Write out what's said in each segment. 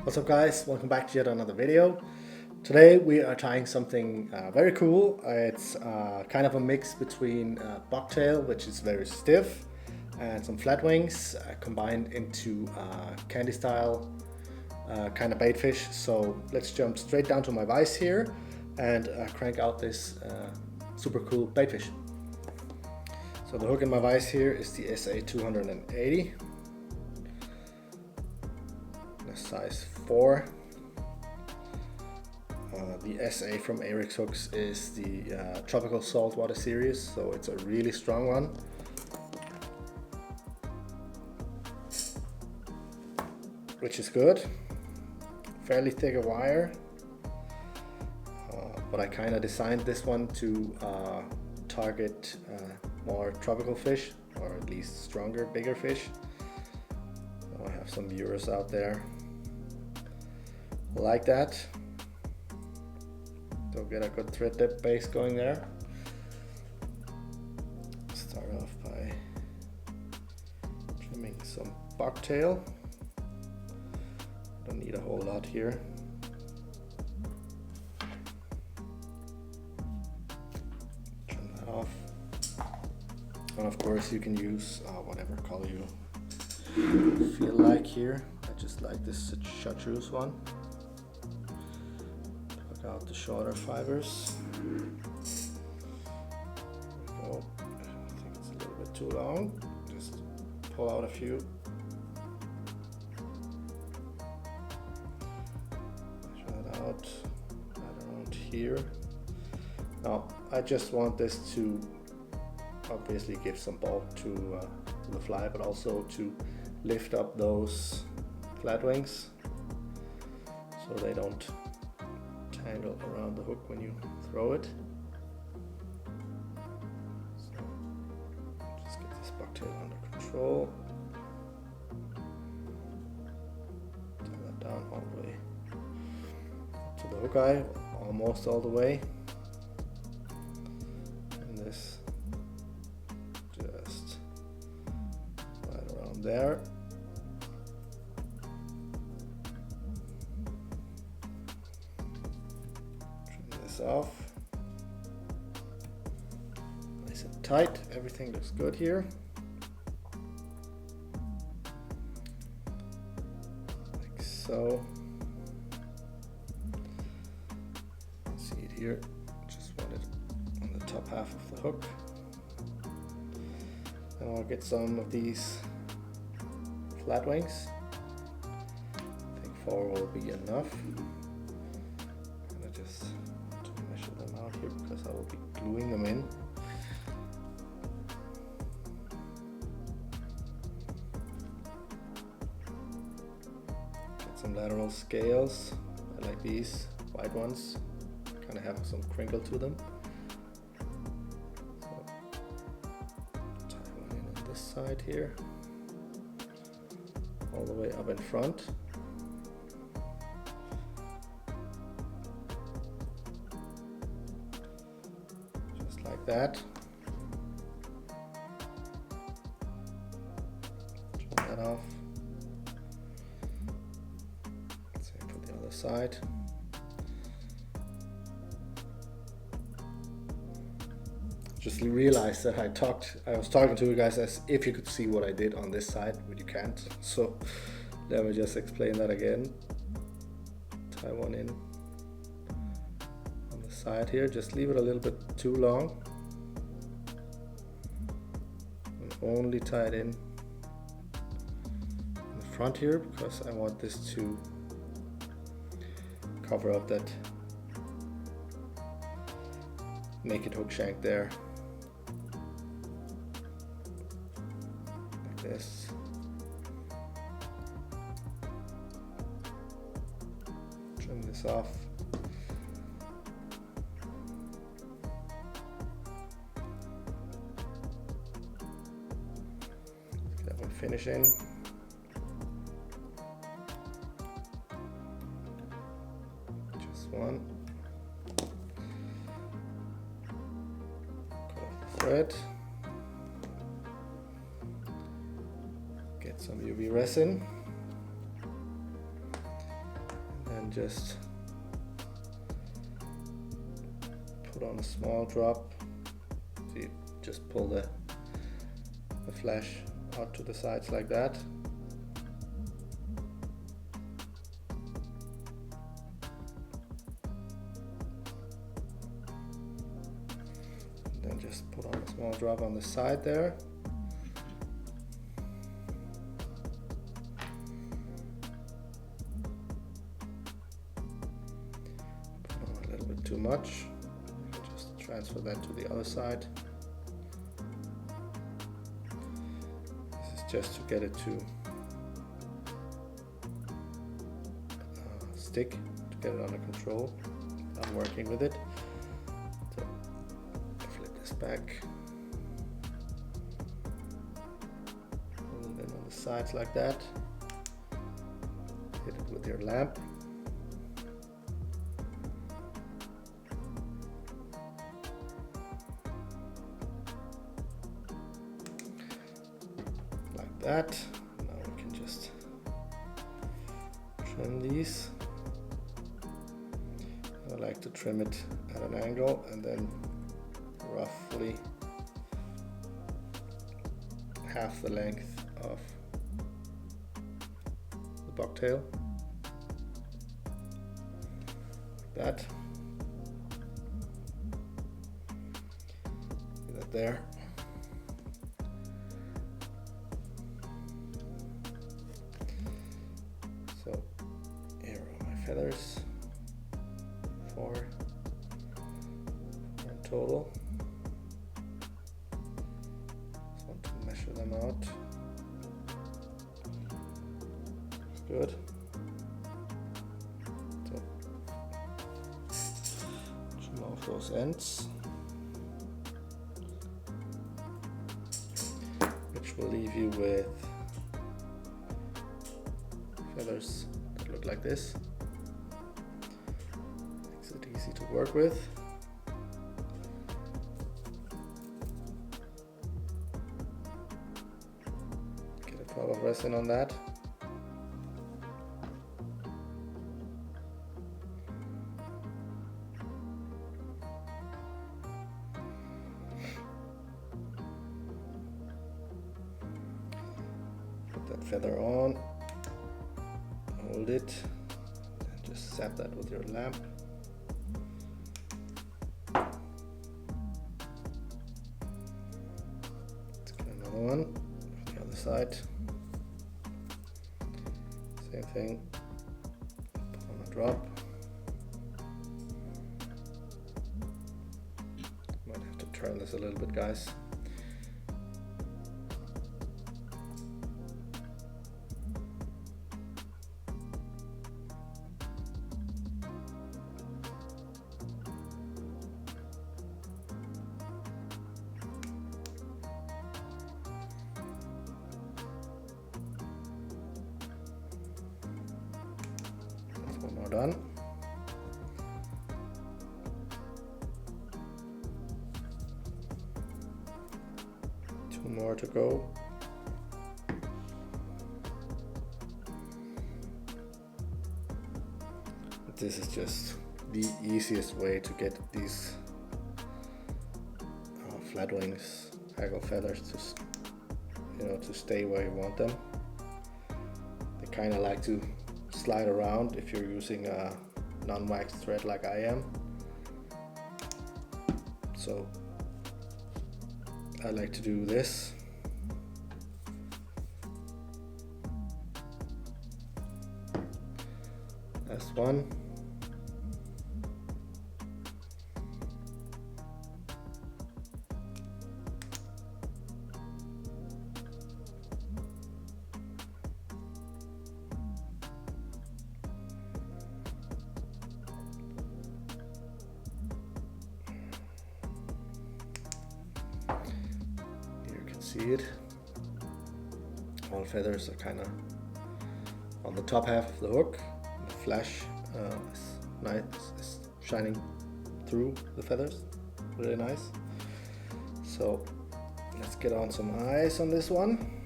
What's up guys, welcome back to yet another video. Today we are trying something very cool. It's kind of a mix between bucktail, which is very stiff, and some flatwings combined into candy style kind of baitfish. So let's jump straight down to my vise here and crank out this super cool baitfish. So the hook in my vise here is the SA 280. Size 4. The SA from Eric's Hooks is the Tropical Saltwater series, so it's a really strong one. Which is good. Fairly thick a wire, but I kind of designed this one to target more tropical fish, or at least stronger, bigger fish. So I have some viewers out there like that. Don't get a good thread dip base going there. Start off by trimming some bucktail. Don't need a whole lot here. Trim that off. And of course you can use whatever color you feel like here. I just like this chartreuse one. Out the shorter fibers. Oh, I think it's a little bit too long. Just pull out a few. Measure that out right around here. Now I just want this to obviously give some bulk to the fly, but also to lift up those flatwings so they don't tangle around the hook when you throw it. So just get this bucktail under control. Turn that down all the way to the hook eye, almost all the way. And this just right around there. Off. Nice and tight, everything looks good here. Like so. See it here, just want it on the top half of the hook. And I'll get some of these flatwings. I think 4 will be enough. Just measure them out here because I will be gluing them in. Get some lateral scales. I like these white ones. Kind of have some crinkle to them. So, tie one in on this side here, all the way up in front. Like that. Trim that off. Same for the other side. Just realized that I was talking to you guys as if you could see what I did on this side, but you can't. So let me just explain that again. Tie one in on the side here, just leave it a little bit too long. And only tie it in the front here because I want this to cover up that naked hook shank there. Like this. Trim this off. That one finishing. Just one. Cut off the thread. Get some UV resin. then just put on a small drop. So you just pull the flash out to the sides like that. And then just put on a small drop on the side there. Put on a little bit too much. Just transfer that to the other side. Just to get it to stick, to get it under control. I'm working with it. So flip this back. And then on the sides like that. Hit it with your lamp. That. Now we can just trim these. I like to trim it at an angle and then roughly half the length of the bucktail. Like that. Get that there. So here are my feathers, 4 in total. Just want to measure them out. Good. So trim off those ends, which will leave you with feathers that look like this. Makes it easy to work with. Get a drop of resin on that. Put that feather on. Hold it and just zap that with your lamp. Let's get another one from the other side. Same thing. Put on a drop. Might have to turn this a little bit, guys. One more done. Two more to go. This is just the easiest way to get these flatwings, haggle feathers to stay where you want them. They kind of like to slide around if you're using a non-waxed thread like I am. So I like to do this. Last one. See it. All feathers are kind of on the top half of the hook. The flash is nice, is shining through the feathers. Really nice. So let's get on some eyes on this one.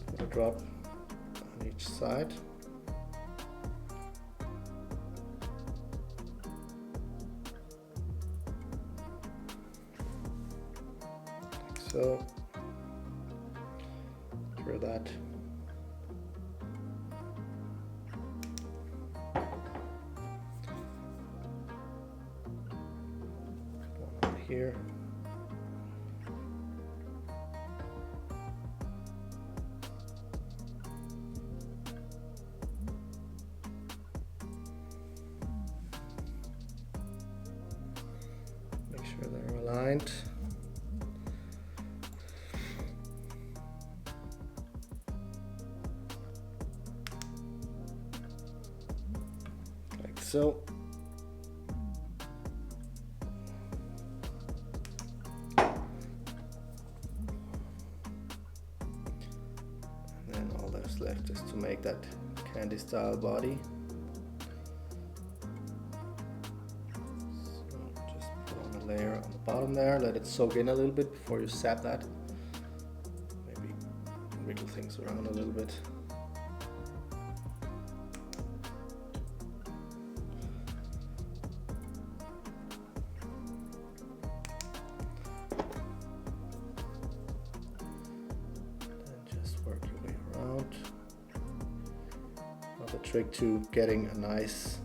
Put a drop on each side. so. For that. One over here. Make sure they're aligned. Like so. And then all that's left is to make that candy style body. Layer on the bottom there, let it soak in a little bit before you sap that. Maybe wiggle things around a little bit. And just work your way around. Now the trick to getting a nice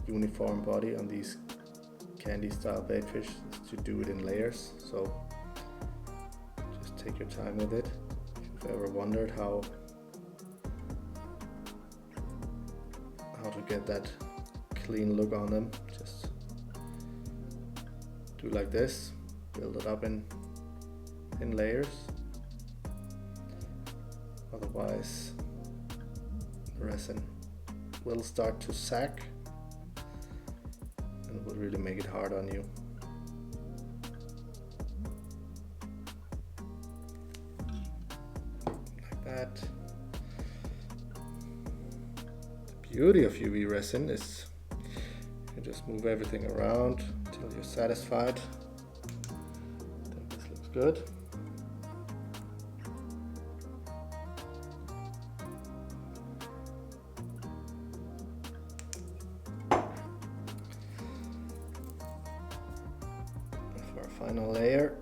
uniform body on these candy style baitfish is to do it in layers, so just take your time with it. If you've ever wondered how to get that clean look on them, just do like this, build it up in layers, otherwise the resin will start to sag and it will really make it hard on you. Like that. The beauty of UV resin is you just move everything around until you're satisfied. I think this looks good. For our final layer,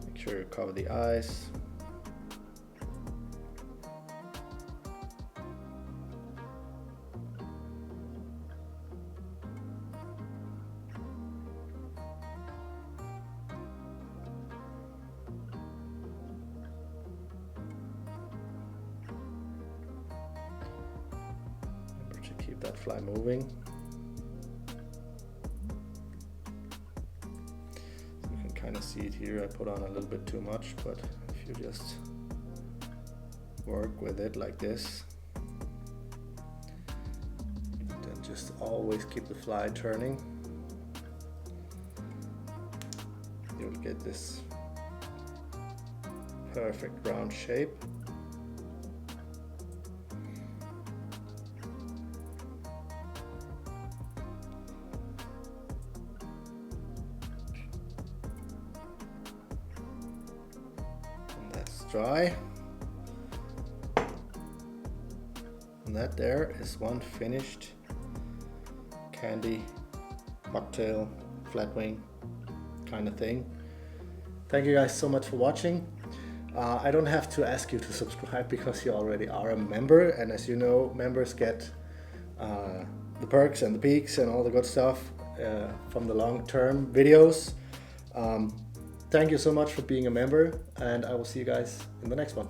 make sure you cover the eyes. Keep that fly moving. So you can kind of see it here. I put on a little bit too much, but if you just work with it like this, then just always keep the fly turning, you'll get this perfect round shape. Dry, and that there is one finished candy bucktail flatwing kind of thing. Thank you guys so much for watching. I don't have to ask you to subscribe because you already are a member, and as you know, members get the perks and the peaks and all the good stuff from the long-term videos. Thank you so much for being a member, and I will see you guys in the next one.